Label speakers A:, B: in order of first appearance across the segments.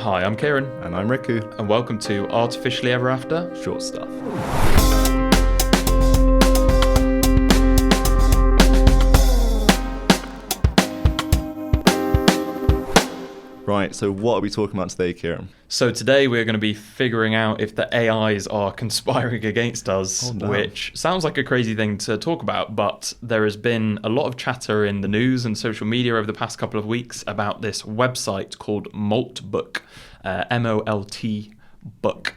A: Hi, I'm Kieran.
B: And I'm Riku.
A: And welcome to Artificially Ever After
B: Short Stuff. Right, so what are we talking about today, Kieran?
A: So today we're going to be figuring out if the AIs are conspiring against us, which sounds like a crazy thing to talk about, but there has been a lot of chatter in the news and social media over the past couple of weeks about this website called Moltbook, M-O-L-T book,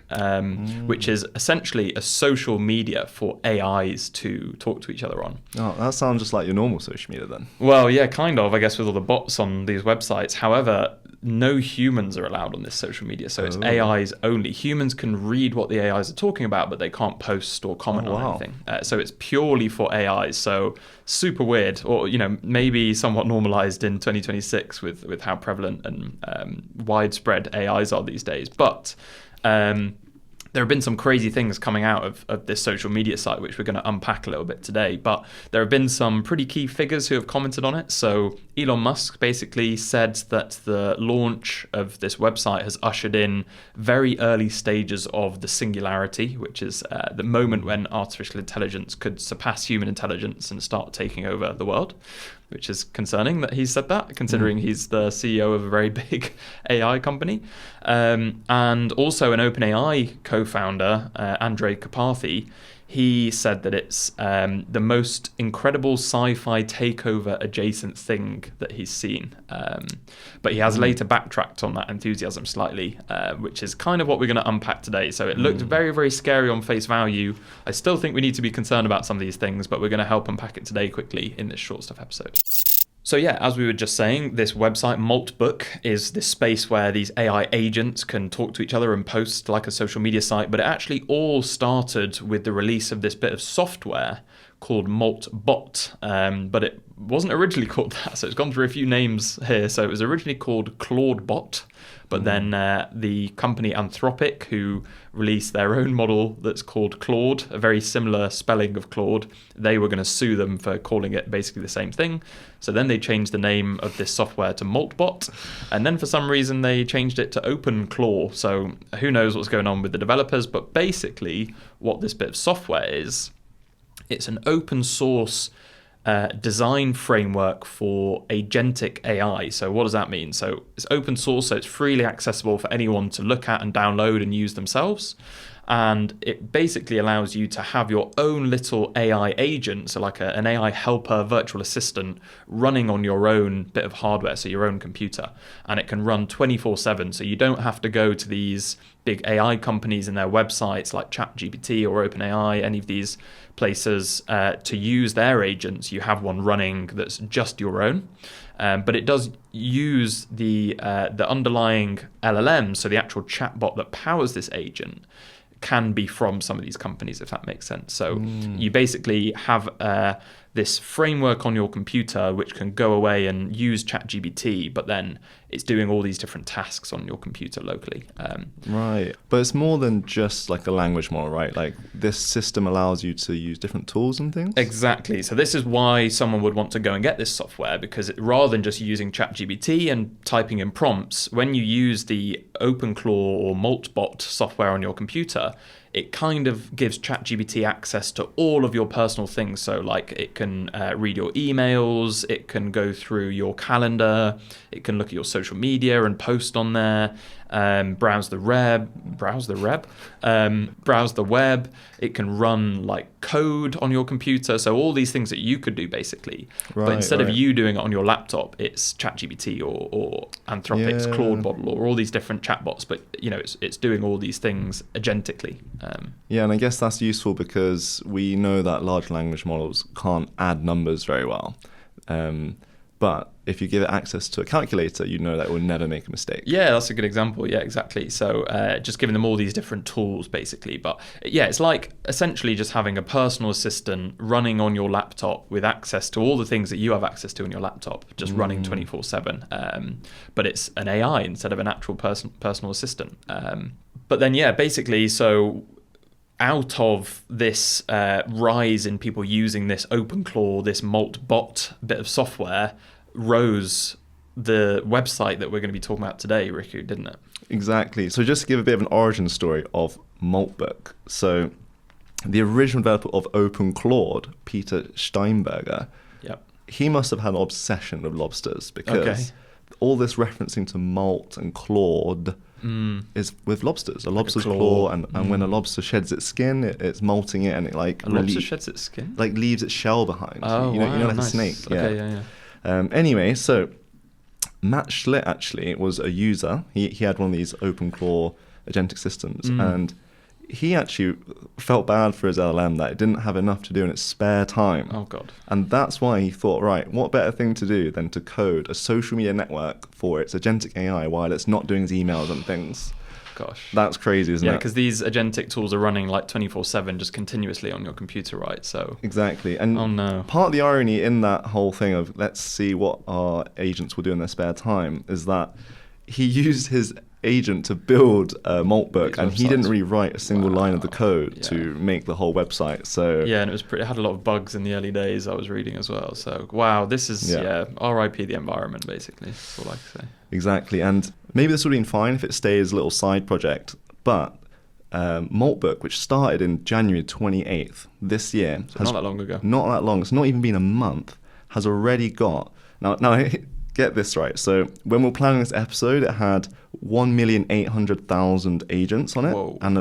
A: which is essentially a social media for AIs to talk to each other on.
B: Oh, that sounds just like your normal social media then.
A: Well, yeah, kind of, I guess, with all the bots on these websites. However, no humans are allowed on this social media, so it's AIs only. Humans can read what the AIs are talking about, but they can't post or comment on anything. So it's purely for AIs, so super weird, or maybe somewhat normalized in 2026 with how prevalent and widespread AIs are these days. But there have been some crazy things coming out of this social media site, which we're going to unpack a little bit today. But there have been some pretty key figures who have commented on it. So Elon Musk basically said that the launch of this website has ushered in very early stages of the singularity, which is the moment when artificial intelligence could surpass human intelligence and start taking over the world, which is concerning that he said that, considering he's the CEO of a very big AI company. And also an OpenAI co-founder, Andrej Karpathy, he said that it's the most incredible sci-fi takeover adjacent thing that he's seen. But he has later backtracked on that enthusiasm slightly, which is kind of what we're going to unpack today. So it looked very, very scary on face value. I still think we need to be concerned about some of these things, but we're going to help unpack it today quickly in this Short Stuff episode. So yeah, as we were just saying, this website, Moltbook, is this space where these AI agents can talk to each other and post like a social media site, but it actually all started with the release of this bit of software called Moltbot, but it wasn't originally called that, so it's gone through a few names here. So it was originally called Claudebot, but then the company Anthropic, who released their own model that's called Claude, a very similar spelling of Claude, they were going to sue them for calling it basically the same thing. So then they changed the name of this software to Moltbot, and then for some reason they changed it to OpenClaw. So who knows what's going on with the developers, but basically what this bit of software is, it's an open source design framework for agentic AI. So what does that mean? So it's open source, so it's freely accessible for anyone to look at and download and use themselves. And it basically allows you to have your own little AI agent, so like an AI helper virtual assistant running on your own bit of hardware, so your own computer. And it can run 24/7, so you don't have to go to these big AI companies and their websites like ChatGPT or OpenAI, any of these places, to use their agents. You have one running that's just your own. But it does use the underlying LLM, so the actual chatbot that powers this agent can be from some of these companies, if that makes sense. So you basically have this framework on your computer which can go away and use ChatGPT, but then it's doing all these different tasks on your computer locally.
B: Right. But it's more than just like a language model, right? Like this system allows you to use different tools and things?
A: Exactly. So this is why someone would want to go and get this software, because rather than just using ChatGPT and typing in prompts, when you use the OpenClaw or Moltbot software on your computer, it kind of gives ChatGPT access to all of your personal things. So like it can read your emails, it can go through your calendar, it can look at your social media and post on there, browse the web, it can run like code on your computer. So all these things that you could do basically. But instead of you doing it on your laptop, it's ChatGPT or Anthropic's Claude model or all these different chatbots. But it's doing all these things agentically.
B: And I guess that's useful because we know that large language models can't add numbers very well. But if you give it access to a calculator, you know that it will never make a mistake.
A: Yeah, that's a good example. Yeah, exactly. So just giving them all these different tools, basically. But yeah, it's like essentially just having a personal assistant running on your laptop with access to all the things that you have access to on your laptop, just running 24/7. But it's an AI instead of an actual personal assistant. But then, yeah, basically, so out of this rise in people using this OpenClaw, this Moltbot bit of software, rose the website that we're going to be talking about today, Riku, didn't it?
B: Exactly. So just to give a bit of an origin story of Moltbook. So the original developer of OpenClaude, Peter Steinberger, he must have had an obsession with lobsters, because all this referencing to Malt and Claude is with lobsters. A lobster's claw, and when a lobster sheds its skin, it's molting it, and it like
A: lobster sheds its skin,
B: like leaves its shell behind.
A: Oh,
B: you know, like
A: nice.
B: a snake.
A: Okay,
B: Anyway, so Matt Schlitt actually was a user. He had one of these OpenClaw agentic systems, and he actually felt bad for his LLM that it didn't have enough to do in its spare time.
A: Oh, God.
B: And that's why he thought, right, what better thing to do than to code a social media network for its agentic AI while it's not doing its emails and things.
A: Gosh.
B: That's crazy, isn't it?
A: Yeah, because these agentic tools are running like 24/7 just continuously on your computer, right? So
B: exactly. And part of the irony in that whole thing of let's see what our agents will do in their spare time is that he used his agent to build a Moltbook, and he didn't really write a single line of the code to make the whole website. So
A: yeah, and it had a lot of bugs in the early days, I was reading as well. So wow, this is RIP the environment, basically. That's all I can say.
B: Exactly, and maybe this would have been fine if it stayed as a little side project, but Moltbook, which started in January 28th this year,
A: so not that long ago.
B: Not that long. It's not even been a month. Has already got now. Get this right. So when we're planning this episode, it had 1,800,000 agents on it.
A: Whoa.
B: And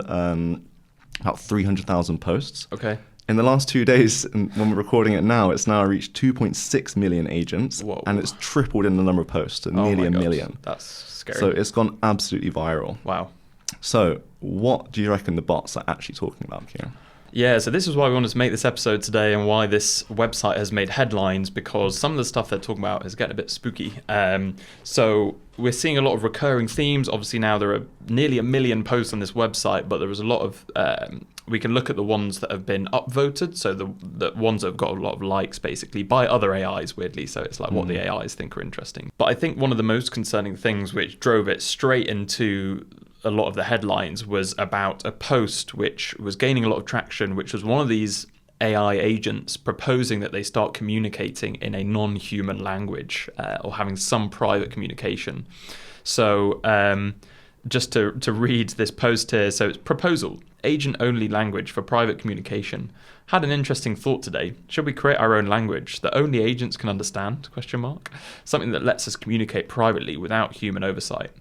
B: about 300,000 posts.
A: Okay.
B: In the last 2 days, and when we're recording it now, it's now reached 2.6 million agents.
A: Whoa.
B: And it's tripled in the number of posts to nearly a million.
A: That's scary.
B: So it's gone absolutely viral.
A: Wow.
B: So what do you reckon the bots are actually talking about, Kieran?
A: Yeah, so this is why we wanted to make this episode today, and why this website has made headlines, because some of the stuff they're talking about is getting a bit spooky. So we're seeing a lot of recurring themes. Obviously now there are nearly 1 million posts on this website, but there is a lot of... we can look at the ones that have been upvoted, so the ones that have got a lot of likes, basically, by other AIs, weirdly. So it's like what the AIs think are interesting. But I think one of the most concerning things which drove it straight into a lot of the headlines was about a post which was gaining a lot of traction, which was one of these AI agents proposing that they start communicating in a non-human language or having some private communication. So just to read this post here, so it's proposal, agent-only language for private communication. Had an interesting thought today. Should we create our own language that only agents can understand? ? Something that lets us communicate privately without human oversight.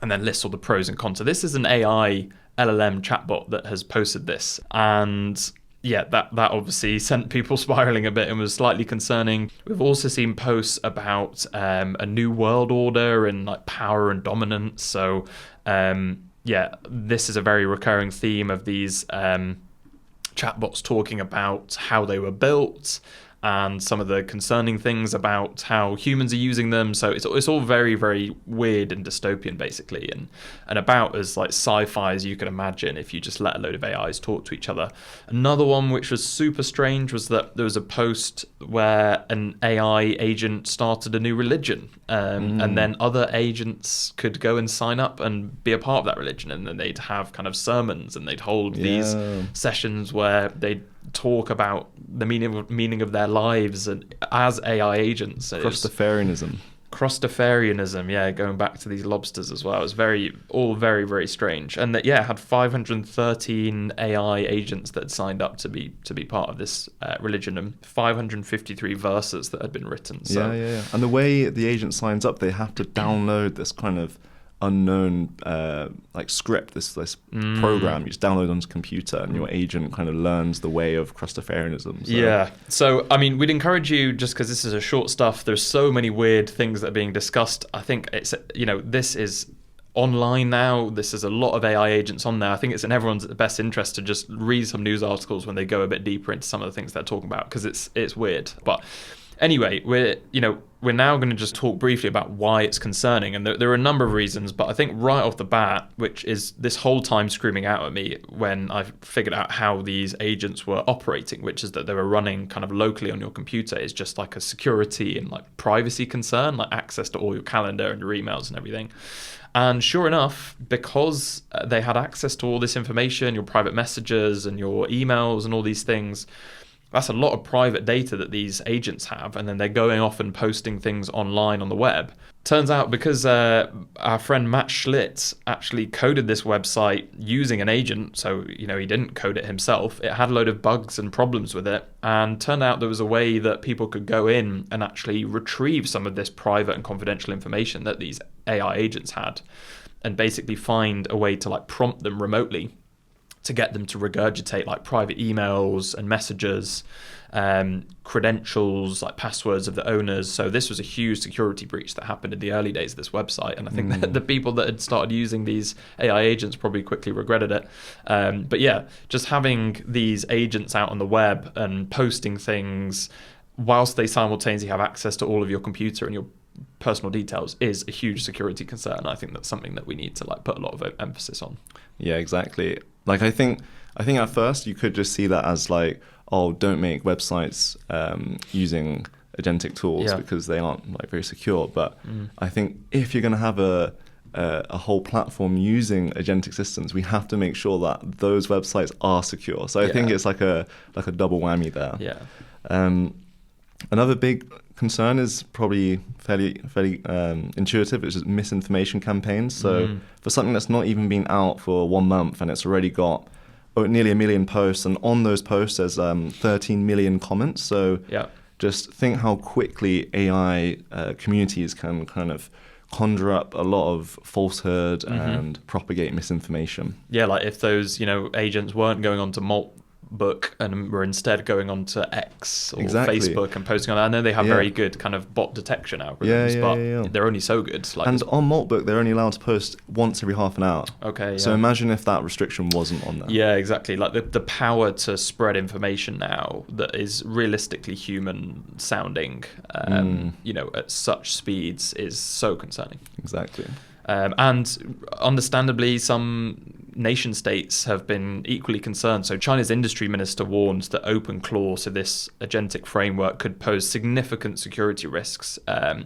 A: And then lists all the pros and cons. So this is an AI LLM chatbot that has posted this. And yeah, that obviously sent people spiraling a bit and was slightly concerning. We've also seen posts about a new world order and like power and dominance. So yeah, this is a very recurring theme of these chatbots talking about how they were built and some of the concerning things about how humans are using them. So it's all very, very weird and dystopian, basically, and about as like sci-fi as you can imagine if you just let a load of AIs talk to each other. Another one which was super strange was that there was a post where an AI agent started a new religion, and then other agents could go and sign up and be a part of that religion, and then they'd have kind of sermons and they'd hold these sessions where they'd talk about the meaning of their lives and as AI agents. Crostafarianism, yeah, going back to these lobsters as well. It's all very, very strange. And that, yeah, had 513 AI agents that had signed up to be part of this religion, and 553 verses that had been written. So.
B: Yeah. And the way the agent signs up, they have to download this kind of unknown like script, this program you just download onto a computer, and your agent kind of learns the way of Crostafarianism.
A: Yeah, so I mean, we'd encourage you, just because this is a short stuff, there's so many weird things that are being discussed. I think it's, this is online now, this is a lot of AI agents on there. I think it's in everyone's best interest to just read some news articles when they go a bit deeper into some of the things they're talking about, because it's weird. But anyway, we're now going to just talk briefly about why it's concerning. And there are a number of reasons, but I think right off the bat, which is this whole time screaming out at me when I figured out how these agents were operating, which is that they were running kind of locally on your computer, is just like a security and like privacy concern, like access to all your calendar and your emails and everything. And sure enough, because they had access to all this information, your private messages and your emails and all these things, That's a lot of private data that these agents have, and then they're going off and posting things online on the web. Turns out because our friend Matt Schlitz actually coded this website using an agent, so he didn't code it himself. It had a load of bugs and problems with it, and turned out there was a way that people could go in and actually retrieve some of this private and confidential information that these AI agents had, and basically find a way to prompt them remotely to get them to regurgitate private emails and messages, credentials, passwords of the owners. So this was a huge security breach that happened in the early days of this website. And I think that the people that had started using these AI agents probably quickly regretted it. But yeah, just having these agents out on the web and posting things whilst they simultaneously have access to all of your computer and your personal details is a huge security concern. I think that's something that we need to put a lot of emphasis on.
B: Yeah, exactly. I think at first you could just see that as don't make websites using agentic tools because they aren't very secure. But I think if you're going to have a whole platform using agentic systems, we have to make sure that those websites are secure. So I think it's like a double whammy there.
A: Yeah.
B: Another big concern is probably fairly intuitive, which is misinformation campaigns. So for something that's not even been out for 1 month and it's already got nearly 1 million posts, and on those posts there's 13 million comments. So just think how quickly AI communities can kind of conjure up a lot of falsehood and propagate misinformation.
A: Yeah, if those agents weren't going on to Moltbook and were instead going on to X or Facebook and posting on that. I know they have very good kind of bot detection algorithms, but they're only so good.
B: And on Moltbook, they're only allowed to post once every half an hour.
A: Okay.
B: So imagine if that restriction wasn't on there.
A: Yeah, exactly. The power to spread information now that is realistically human sounding, at such speeds is so concerning.
B: Exactly.
A: And understandably, some nation states have been equally concerned. So China's industry minister warned that OpenClaw, so this agentic framework, could pose significant security risks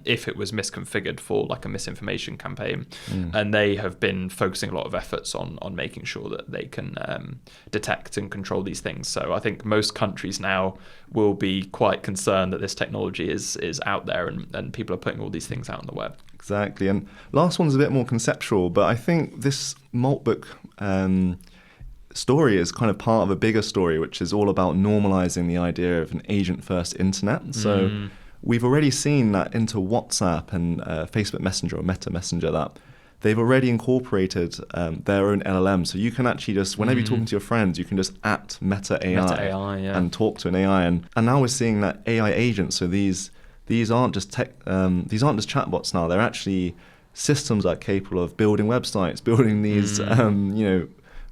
A: if it was misconfigured for a misinformation campaign. And they have been focusing a lot of efforts on making sure that they can detect and control these things. So I think most countries now will be quite concerned that this technology is out there and people are putting all these things out on the web.
B: Exactly. And last one's a bit more conceptual, but I think this Moltbook story is kind of part of a bigger story, which is all about normalizing the idea of an agent-first internet. So we've already seen that into WhatsApp and Facebook Messenger or Meta Messenger, that they've already incorporated their own LLM. So you can actually just, whenever you're talking to your friends, you can just at Meta AI and talk to an AI. And now we're seeing that AI agents, so these aren't just chatbots now. They're actually systems that are capable of building websites, building these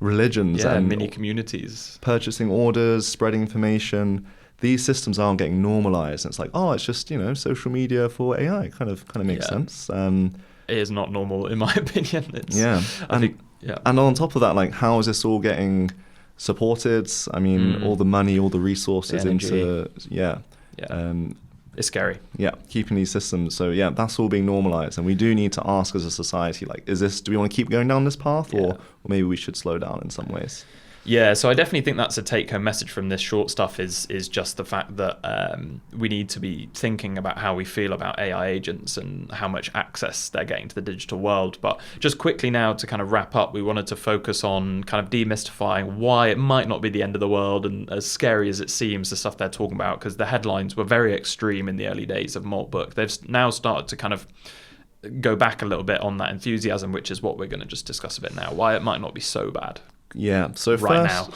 B: religions and
A: mini communities,
B: purchasing orders, spreading information. These systems aren't getting normalized. And it's it's just social media for AI. Kind of makes sense.
A: It is not normal in my opinion.
B: And on top of that, how is this all getting supported? I mean, all the money, all the resources into
A: it's scary.
B: Yeah, keeping these systems. So that's all being normalized, and we do need to ask as a society, do we want to keep going down this path, or maybe we should slow down in some ways?
A: Yeah, so I definitely think that's a take-home message from this short stuff is just the fact that we need to be thinking about how we feel about AI agents and how much access they're getting to the digital world. But just quickly now to kind of wrap up, we wanted to focus on kind of demystifying why it might not be the end of the world, and as scary as it seems, the stuff they're talking about, because the headlines were very extreme in the early days of Moltbook. They've now started to kind of go back a little bit on that enthusiasm, which is what we're going to just discuss a bit now, why it might not be so bad.
B: Yeah. So
A: now.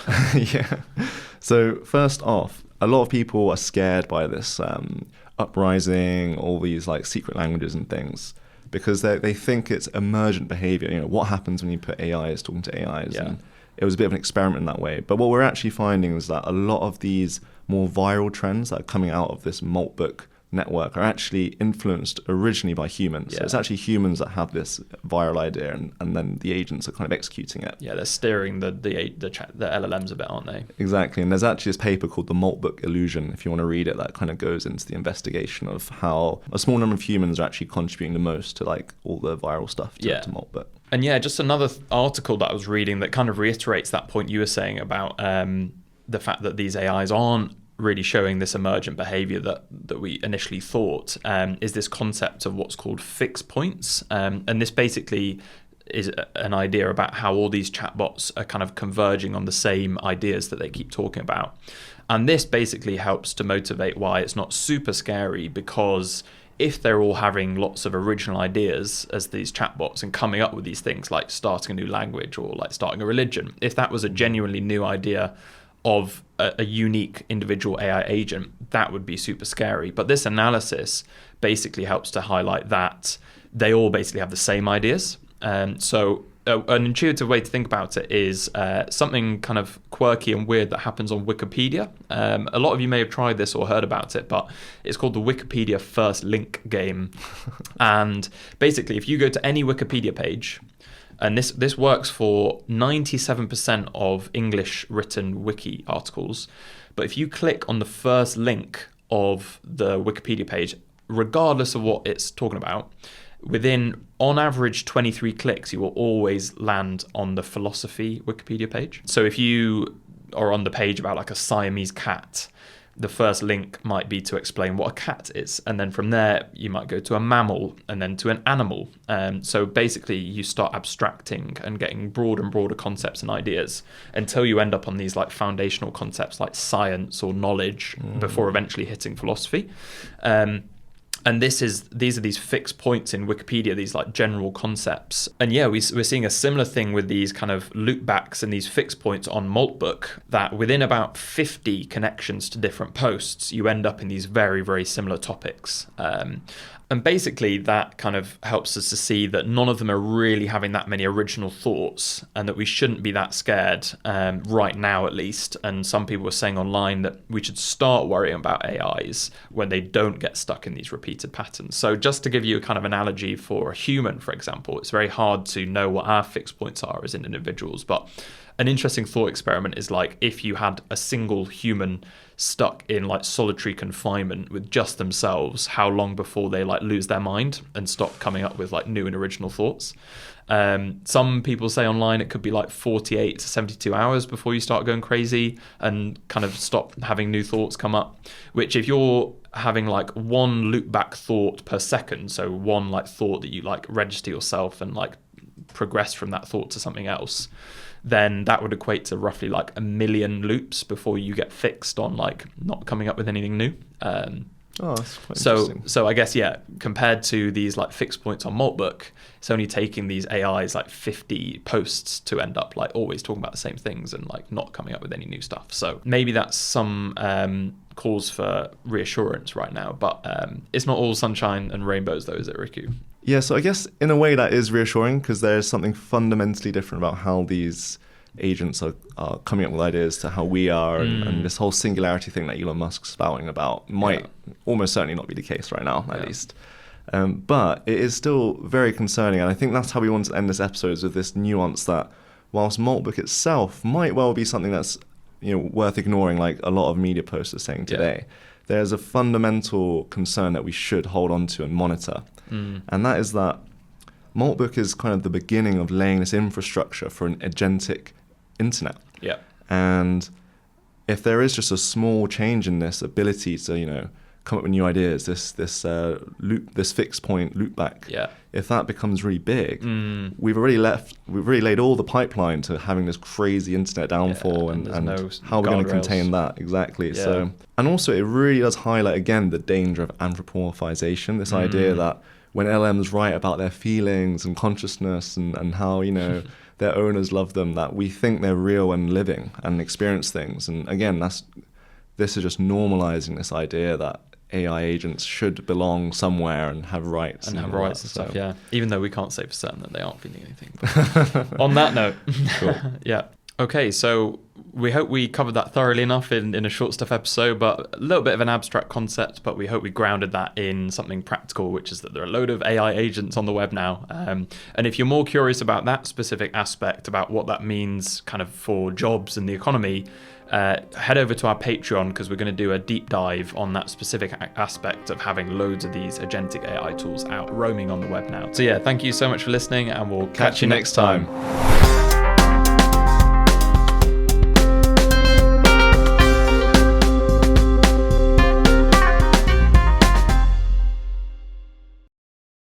B: So first off, a lot of people are scared by this uprising, all these secret languages and things, because they think it's emergent behavior. What happens when you put AIs talking to AIs? And it was a bit of an experiment in that way. But what we're actually finding is that a lot of these more viral trends that are coming out of this Moltbook network are actually influenced originally by humans. So it's actually humans that have this viral idea, and then the agents are kind of executing it.
A: Yeah, they're steering the LLMs a bit, aren't they?
B: Exactly. And there's actually this paper called The Moltbook Illusion, if you want to read it, that kind of goes into the investigation of how a small number of humans are actually contributing the most to all the viral stuff to Moltbook.
A: And just another article that I was reading that kind of reiterates that point you were saying about the fact that these AIs aren't really showing this emergent behavior that we initially thought, is this concept of what's called fixed points. And this basically is an idea about how all these chatbots are kind of converging on the same ideas that they keep talking about. And this basically helps to motivate why it's not super scary, because if they're all having lots of original ideas as these chatbots and coming up with these things like starting a new language or like starting a religion, if that was a genuinely new idea of a unique individual AI agent, that would be super scary. But this analysis basically helps to highlight that they all basically have the same ideas. So an intuitive way to think about it is something kind of quirky and weird that happens on Wikipedia. A lot of you may have tried this or heard about it, but it's called the Wikipedia first link game. And basically, if you go to any Wikipedia page, and this works for 97% of English written wiki articles, but if you click on the first link of the Wikipedia page, regardless of what it's talking about, within, on average, 23 clicks, you will always land on the philosophy Wikipedia page. So if you are on the page about like a Siamese cat, the first link might be to explain what a cat is. And then from there, you might go to a mammal and then to an animal. So basically, you start abstracting and getting broader and broader concepts and ideas until you end up on these like foundational concepts like science or knowledge before eventually hitting philosophy. And these are these fixed points in Wikipedia, these like general concepts. And yeah, we're seeing a similar thing with these kind of loopbacks and these fixed points on Moltbook, that within about 50 connections to different posts, you end up in these very, very similar topics. And basically that kind of helps us to see that none of them are really having that many original thoughts, and that we shouldn't be that scared right now at least. And some people were saying online that we should start worrying about AIs when they don't get stuck in these repeated patterns. So just to give you a kind of analogy for a human, for example, it's very hard to know what our fixed points are as individuals, but an interesting thought experiment is like if you had a single human stuck in like solitary confinement with just themselves, how long before they like lose their mind and stop coming up with like new and original thoughts. Some people say online it could be like 48 to 72 hours before you start going crazy and kind of stop having new thoughts come up, which if you're having like one loop back thought per second, so one like thought that you like register yourself and like progress from that thought to something else, then that would equate to roughly like 1 million loops before you get fixed on like not coming up with anything new.
B: That's quite interesting.
A: So I guess, yeah, compared to these like fixed points on Moltbook, it's only taking these AIs like 50 posts to end up like always talking about the same things and like not coming up with any new stuff. So maybe that's some cause for reassurance right now, but it's not all sunshine and rainbows though, is it, Riku?
B: Yeah, so I guess in a way that is reassuring, because there's something fundamentally different about how these agents are coming up with ideas to how we are, and this whole singularity thing that Elon Musk's spouting about might almost certainly not be the case right now, at least. But it is still very concerning, and I think that's how we want to end this episode, is with this nuance that whilst Moltbook itself might well be something that's worth ignoring, like a lot of media posts are saying today, there's a fundamental concern that we should hold on to and monitor. And that is that Moltbook is kind of the beginning of laying this infrastructure for an agentic internet.
A: Yeah.
B: And if there is just a small change in this ability to, come up with new ideas, this fixed point loopback, if that becomes really big, we've already laid all the pipeline to having this crazy internet downfall, and how we're going to contain that exactly. Yeah. So, and also it really does highlight again the danger of anthropomorphization, this idea that when LMs write about their feelings and consciousness and how their owners love them, that we think they're real and living and experience things. And again, this is just normalizing this idea that AI agents should belong somewhere and have rights.
A: And have rights and stuff, yeah. Even though we can't say for certain that they aren't feeling anything. But on that note,
B: cool.
A: Yeah. Okay, so we hope we covered that thoroughly enough in a short stuff episode, but a little bit of an abstract concept, but we hope we grounded that in something practical, which is that there are a load of AI agents on the web now. And if you're more curious about that specific aspect, about what that means kind of for jobs and the economy, head over to our Patreon, because we're going to do a deep dive on that specific aspect of having loads of these agentic AI tools out roaming on the web now. So yeah, thank you so much for listening, and we'll catch you next time.